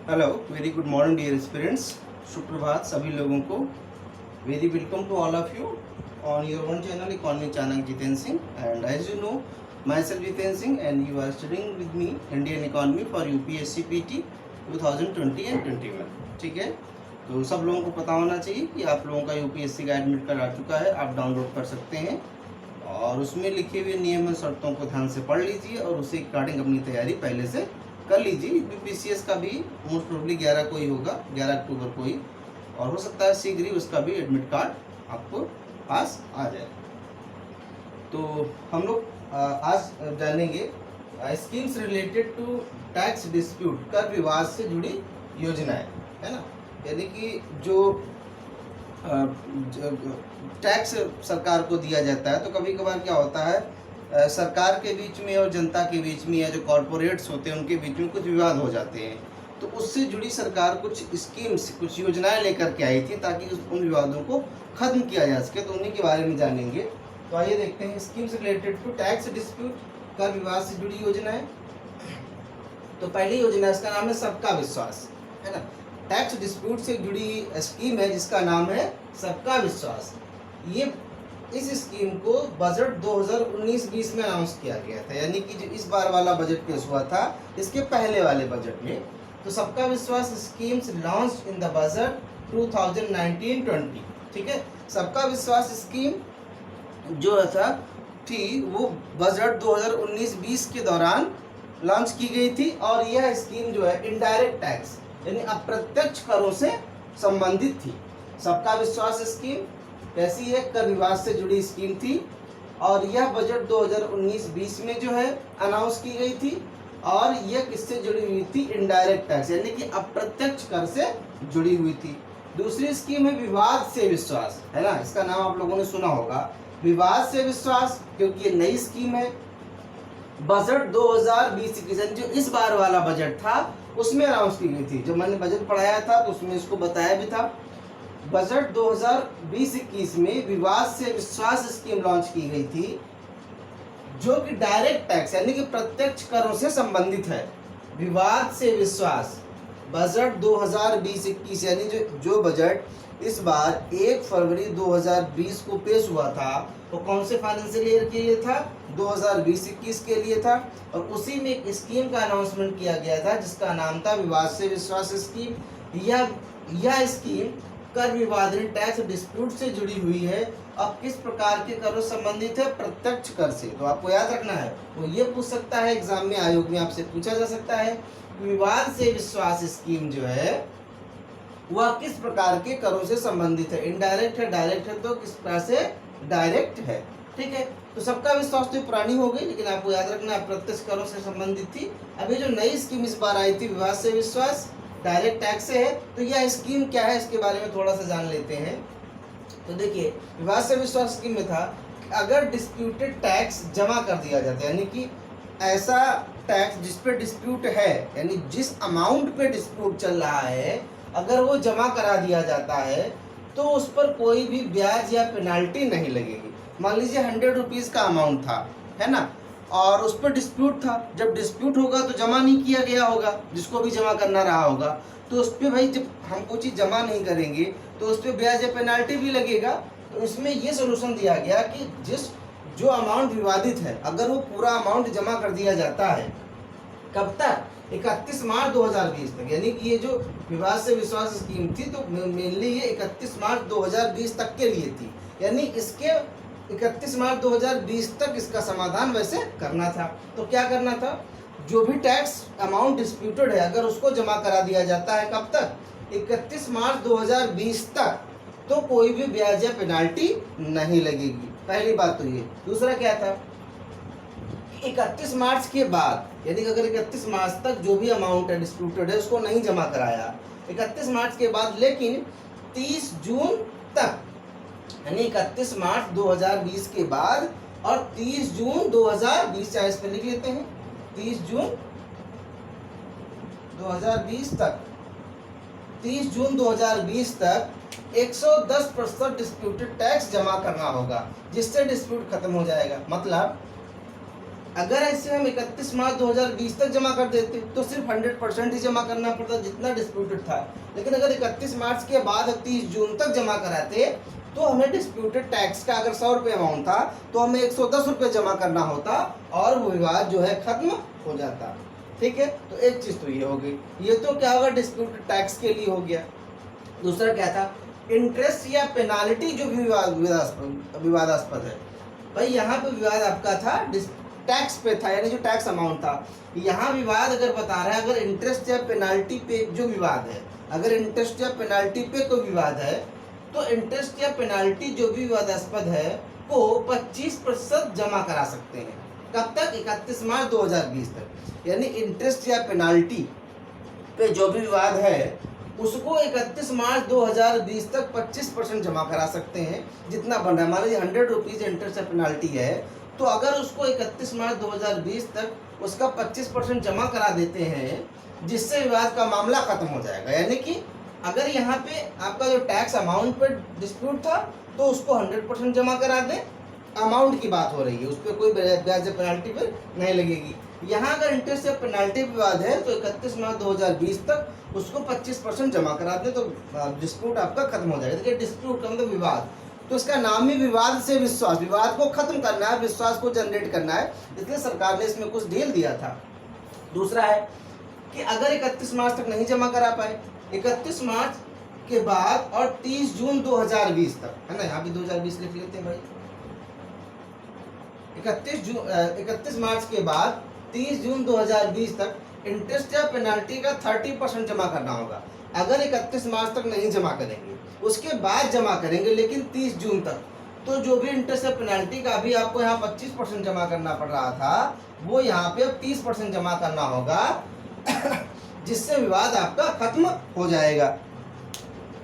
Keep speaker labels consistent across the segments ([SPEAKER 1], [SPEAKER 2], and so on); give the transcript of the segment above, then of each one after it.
[SPEAKER 1] Hello, very good morning dear students. सुप्रभात सभी लोगों को। Very welcome to all of you on your one channel economy channel Jitendra Singh. And as you know, myself Jitendra Singh and you are studying with me Indian economy for UPSC PT 2020 and 21। ठीक है, तो सब लोगों को पता होना चाहिए कि आप लोगों का यूपीएससी का एडमिट कार्ड आ चुका है, आप डाउनलोड कर सकते हैं और उसमें लिखे हुए नियम और शर्तों को ध्यान से पढ़ लीजिए और उसी अकॉर्डिंग अपनी तैयारी पहले से कर लीजिए। यूपीसीएस का भी मोस्ट प्रोबेबली 11 को ही होगा, 11 अक्टूबर को ही, और हो सकता है शीघ्र ही उसका भी एडमिट कार्ड आपको पास आ जाए। तो हम लोग आज जानेंगे schemes related to tax dispute, कर विवाद से जुड़ी योजनाएं, है ना। यानी कि जो टैक्स सरकार को दिया जाता है, तो कभी कभार क्या होता है, सरकार के बीच में और जनता के बीच में या जो कॉरपोरेट्स होते हैं उनके बीच में कुछ विवाद हो जाते हैं। तो उससे जुड़ी सरकार कुछ स्कीम्स, कुछ योजनाएं लेकर के आई थी ताकि उन विवादों को खत्म किया जा सके। तो उन्हीं के बारे में जानेंगे। तो आइए देखते हैं schemes related to tax dispute, कर विवाद से जुड़ी योजनाएं। तो पहली योजना, इसका नाम है सबका विश्वास, है ना। टैक्स डिस्प्यूट से जुड़ी स्कीम है जिसका नाम है सबका विश्वास। ये इस स्कीम को बजट 2019-20 में अनाउंस किया गया था, यानी कि जो इस बार वाला बजट पेश हुआ था इसके पहले वाले बजट में। तो सबका विश्वास schemes launch in the budget 2019-20। ठीक है, सबका विश्वास स्कीम जो थी वो बजट 2019-20 के दौरान लॉन्च की गई थी। और यह स्कीम जो है इनडायरेक्ट टैक्स यानी अप्रत्यक्ष करों से संबंधित थी। सबका विश्वास स्कीम कैसी है, कर विवाद से जुड़ी स्कीम थी और यह बजट 2019-20 में जो है अनाउंस की गई थी। और यह किससे जुड़ी हुई थी, इनडायरेक्ट टैक्स यानी कि अप्रत्यक्ष कर से जुड़ी हुई थी। दूसरी स्कीम है विवाद से विश्वास, है ना। इसका नाम आप लोगों ने सुना होगा, विवाद से विश्वास, क्योंकि ये नई स्कीम है। बजट 2020-21 जो इस बार वाला बजट था उसमें अनाउंस की गई थी। जब मैंने बजट पढ़ाया था तो उसमें इसको बताया भी था। बजट 2020-21 में विवाद से विश्वास स्कीम लॉन्च की गई थी जो कि डायरेक्ट टैक्स यानी कि प्रत्यक्ष करों से संबंधित है। विवाद से विश्वास बजट 2020-21 यानी जो बजट इस बार 1 फरवरी 2020 को पेश हुआ था वो कौन से फाइनेंशियल ईयर के लिए था, 2020-21 के लिए था। और उसी में एक स्कीम का अनाउंसमेंट किया गया था जिसका नाम था विवाद से विश्वास स्कीम। यह स्कीम कर विवाद टैक्स डिस्प्यूट से जुड़ी हुई है। अब किस प्रकार के करों संबंधित है, प्रत्यक्ष कर से। तो आपको याद रखना है, वो ये पूछ सकता है एग्जाम में, आयोग में आपसे पूछा जा सकता है विवाद से विश्वास स्कीम जो है वह किस प्रकार के करों से संबंधित है, इनडायरेक्ट है, डायरेक्ट है, तो किस प्रकार से डायरेक्ट है। ठीक है, तो सबका विश्वास तो पुरानी हो गई, लेकिन आपको याद रखना है प्रत्यक्ष करों से संबंधित थी। अभी जो नई स्कीम इस बार आई थी विवाद से विश्वास डायरेक्ट टैक्स से है। तो यह स्कीम क्या है इसके बारे में थोड़ा सा जान लेते हैं। तो देखिए, विवाद से विश्वास स्कीम में था अगर डिस्प्यूटेड टैक्स जमा कर दिया जाता है, यानी कि ऐसा टैक्स जिस पे डिस्प्यूट है, यानी जिस अमाउंट पे डिस्प्यूट चल रहा है, अगर वो जमा करा दिया जाता है तो उस पर कोई भी ब्याज या पेनाल्टी नहीं लगेगी। मान लीजिए 100 रुपीज़ का अमाउंट था, है ना, और उस पर डिस्प्यूट था। जब डिस्प्यूट होगा तो जमा नहीं किया गया होगा, जिसको भी जमा करना रहा होगा, तो उस पर भाई जब हम कोई चीज़ जमा नहीं करेंगे तो उस पर ब्याज या पेनाल्टी भी लगेगा। तो इसमें ये सोल्यूशन दिया गया कि जो अमाउंट विवादित है अगर वो पूरा अमाउंट जमा कर दिया जाता है, कब तक, 31 मार्च 2020 तक। यानी कि ये जो विवाद से विश्वास स्कीम थी तो मेनली ये 31 मार्च 2020 तक के लिए थी, यानी इसके 31 मार्च 2020 तक इसका समाधान वैसे करना था। तो क्या करना था, जो भी टैक्स अमाउंट डिस्प्यूटेड है अगर उसको जमा करा दिया जाता है कब तक, 31 मार्च 2020 तक, तो कोई भी ब्याज या पेनाल्टी नहीं लगेगी। पहली बात तो ये। दूसरा क्या था, 31 मार्च के बाद, यानी कि अगर 31 मार्च तक जो भी अमाउंट है डिस्प्यूटेड है उसको नहीं जमा कराया 31 मार्च के बाद, लेकिन 30 जून तक, यानी 31 मार्च 2020 के बाद और 30 जून 2020, चाहे इस पर लिख लेते हैं 30 जून 2020 तक, 30 जून 2020 तक 110% डिस्प्यूटेड टैक्स जमा करना होगा, जिससे डिस्प्यूट खत्म हो जाएगा। मतलब अगर ऐसे हम 31 मार्च 2020 तक जमा कर देते तो सिर्फ 100% ही जमा करना पड़ता जितना डिस्प्यूटेड था, लेकिन अगर 31 मार्च के बाद 30 जून तक जमा कराते तो हमें डिस्प्यूटेड टैक्स का अगर 100 रुपये अमाउंट था तो हमें 110 रुपये जमा करना होता और वो विवाद जो है खत्म हो जाता। ठीक है, तो एक चीज़ तो ये हो गई, ये तो क्या होगा डिस्प्यूटेड टैक्स के लिए हो गया। दूसरा क्या था, इंटरेस्ट या पेनाल्टी जो भी विवादास्पद है। भाई यहाँ पे विवाद आपका था टैक्स पे था, यानी जो टैक्स अमाउंट था। यहाँ विवाद अगर बता रहा है अगर इंटरेस्ट या पेनाल्टी पे जो विवाद है, अगर इंटरेस्ट या पेनाल्टी पे कोई विवाद है तो इंटरेस्ट या पेनाल्टी जो भी विवादास्पद है को 25% जमा करा सकते हैं। कब तक? 31 मार्च 2020 तक। यानी इंटरेस्ट या पेनाल्टी पे जो भी विवाद है उसको 31 मार्च 2020 तक 25% जमा करा सकते हैं जितना बन रहा है। मान लीजिए 100 रुपीज़ इंटरेस्ट या पेनाल्टी है तो अगर उसको 31 मार्च 2020 तक उसका 25% जमा करा देते हैं जिससे विवाद का मामला खत्म हो जाएगा। यानी कि अगर यहाँ पे आपका जो टैक्स अमाउंट पे डिस्प्यूट था तो उसको 100% जमा करा दें, अमाउंट की बात हो रही है, उस पर कोई ब्याज या पेनाल्टी पर नहीं लगेगी। यहाँ अगर इंटरेस्ट या पेनाल्टी विवाद है तो 31 मार्च 2020 तक उसको 25% जमा करा दें तो डिस्प्यूट आपका खत्म हो जाएगा। देखिए डिस्प्यूट का मतलब विवाद, तो इसका नाम ही विवाद से विश्वास, विवाद को खत्म करना है, विश्वास को जनरेट करना है, इसलिए सरकार ने इसमें कुछ ढील दिया था। दूसरा है कि अगर 31 मार्च तक नहीं जमा करा पाए, 31 मार्च के बाद और 30 जून 2020 तक, है ना, यहाँ भी 2020 लिख लेते हैं भाई। 31 मार्च के बाद 30 जून 2020 तक इंटरेस्ट या पेनाल्टी का 30% जमा करना होगा। अगर 31 मार्च तक नहीं जमा करेंगे उसके बाद जमा करेंगे लेकिन 30 जून तक, तो जो भी इंटरेस्ट या पेनाल्टी का अभी आपको यहाँ 25% जमा करना पड़ रहा था वो यहाँ पे अब 30% जमा करना होगा जिससे विवाद आपका खत्म हो जाएगा।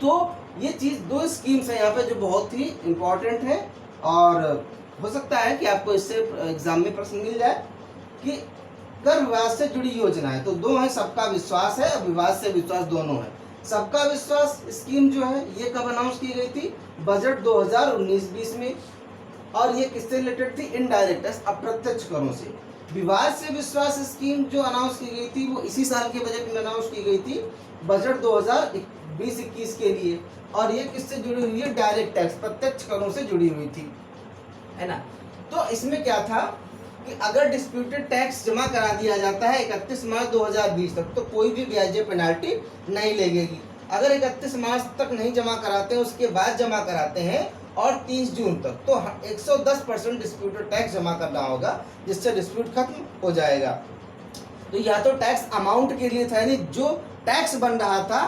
[SPEAKER 1] तो ये चीज़ दो स्कीम्स हैं यहाँ पे जो बहुत ही इम्पोर्टेंट है और हो सकता है कि आपको इससे एग्जाम में प्रश्न मिल जाए कि कर विवाद से जुड़ी योजना है। तो दो है, सबका विश्वास है और विवाद से विश्वास दोनों है। सबका विश्वास स्कीम जो है ये कब अनाउंस की गई थी? बजट 2019-20 में, और ये किससे रिलेटेड थी? इनडायरेक्ट अप्रत्यक्ष करों से। विवाद से विश्वास स्कीम जो अनाउंस की गई थी वो इसी साल के बजट में अनाउंस की गई थी, बजट 2020-21 के लिए, और ये किससे जुड़ी हुई है? डायरेक्ट टैक्स, प्रत्यक्ष करों से जुड़ी हुई थी, है ना। तो इसमें क्या था कि अगर डिस्प्यूटेड टैक्स जमा करा दिया जाता है 31 मार्च 2020 तक तो कोई भी ब्याज पेनाल्टी नहीं लगेगी। अगर 31 मार्च तक नहीं जमा कराते हैं उसके बाद जमा कराते हैं और 30 जून तक तो 110% डिस्प्यूटेड टैक्स जमा करना होगा जिससे डिस्प्यूट खत्म हो जाएगा। तो या तो टैक्स अमाउंट के लिए था, यानी जो टैक्स बन रहा था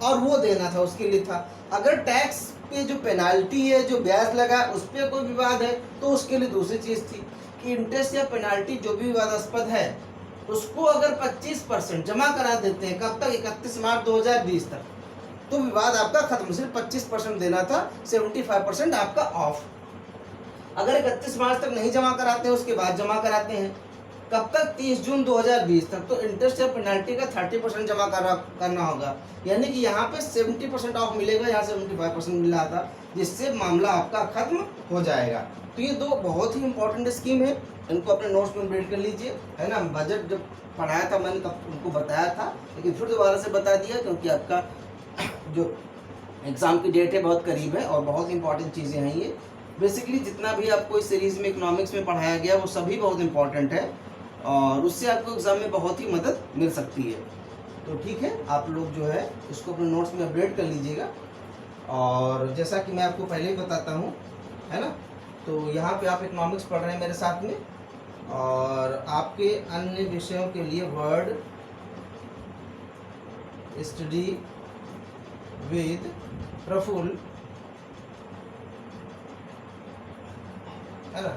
[SPEAKER 1] और वो देना था उसके लिए था। अगर टैक्स पे जो पेनाल्टी है, जो ब्याज लगा, उस पर कोई विवाद है तो उसके लिए दूसरी चीज़ थी कि इंटरेस्ट या पेनाल्टी जो भी विवादास्पद है उसको अगर 25% जमा करा देते हैं, कब तक? 31 मार्च 2020 तक, तो विवाद आपका खत्म। सिर्फ 25% देना था, 75% आपका ऑफ। अगर 31 मार्च तक नहीं जमा कराते हैं उसके बाद जमा कराते हैं, कब तक? 30 जून 2020 तक, तो इंटरेस्ट या पेनाल्टी का 30% जमा करना होगा। यानी कि यहाँ पे 70% ऑफ मिलेगा, यहाँ 75% मिल रहा था, जिससे मामला आपका खत्म हो जाएगा। तो ये दो बहुत ही इंपॉर्टेंट स्कीम है, इनको अपने नोट्स में अपडेट कर लीजिए, है ना। बजट जब पढ़ाया था मैंने तब उनको बताया था, लेकिन फिर दोबारा से बता दिया क्योंकि आपका जो एग्ज़ाम की डेट है बहुत करीब है और बहुत इंपॉर्टेंट चीज़ें हैं ये। बेसिकली जितना भी आपको इस सीरीज़ में इकोनॉमिक्स में पढ़ाया गया वो सभी बहुत इंपॉर्टेंट है और उससे आपको एग्ज़ाम में बहुत ही मदद मिल सकती है। तो ठीक है, आप लोग जो है इसको अपने नोट्स में अपडेट कर लीजिएगा। और जैसा कि मैं आपको पहले ही बताता हूँ, है ना, तो यहाँ पे आप इकोनॉमिक्स पढ़ रहे हैं मेरे साथ में, और आपके अन्य विषयों के लिए वर्ड स्टडी विद प्रफुल्ल, है ना।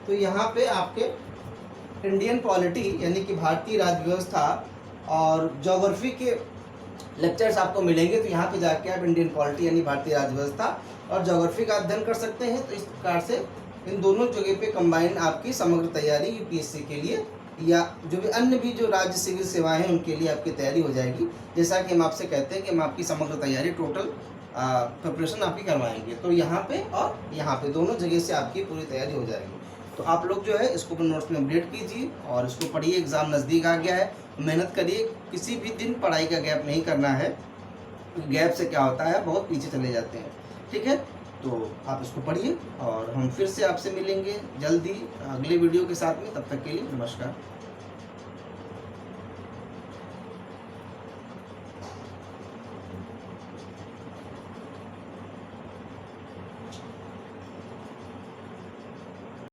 [SPEAKER 1] तो यहाँ पे आपके इंडियन पॉलिटी यानी कि भारतीय राज्य व्यवस्था और ज्योग्राफी के लेक्चर्स आपको मिलेंगे। तो यहाँ पे जाके आप इंडियन पॉलिटी यानी भारतीय राज्य व्यवस्था और ज्योग्राफी का अध्ययन कर सकते हैं। तो इस प्रकार से इन दोनों जगह पे कंबाइन आपकी समग्र तैयारी यूपीएससी के लिए या जो भी अन्य भी जो राज्य सिविल सेवाएं हैं उनके लिए आपकी तैयारी हो जाएगी। जैसा कि हम आपसे कहते हैं कि हम आपकी समग्र तैयारी टोटल प्रिपरेशन आपकी करवाएंगे। तो यहाँ पे और यहाँ पे दोनों जगह से आपकी पूरी तैयारी हो जाएगी। तो आप लोग जो है इसको अपने नोट्स में अपडेट कीजिए और इसको पढ़िए। एग्ज़ाम नज़दीक आ गया है, मेहनत करिए। किसी भी दिन पढ़ाई का गैप नहीं करना है, गैप से क्या होता है बहुत पीछे चले जाते हैं। ठीक है, तो आप इसको पढ़िए और हम फिर से आपसे मिलेंगे जल्दी अगले वीडियो के साथ में। तब तक के लिए नमस्कार।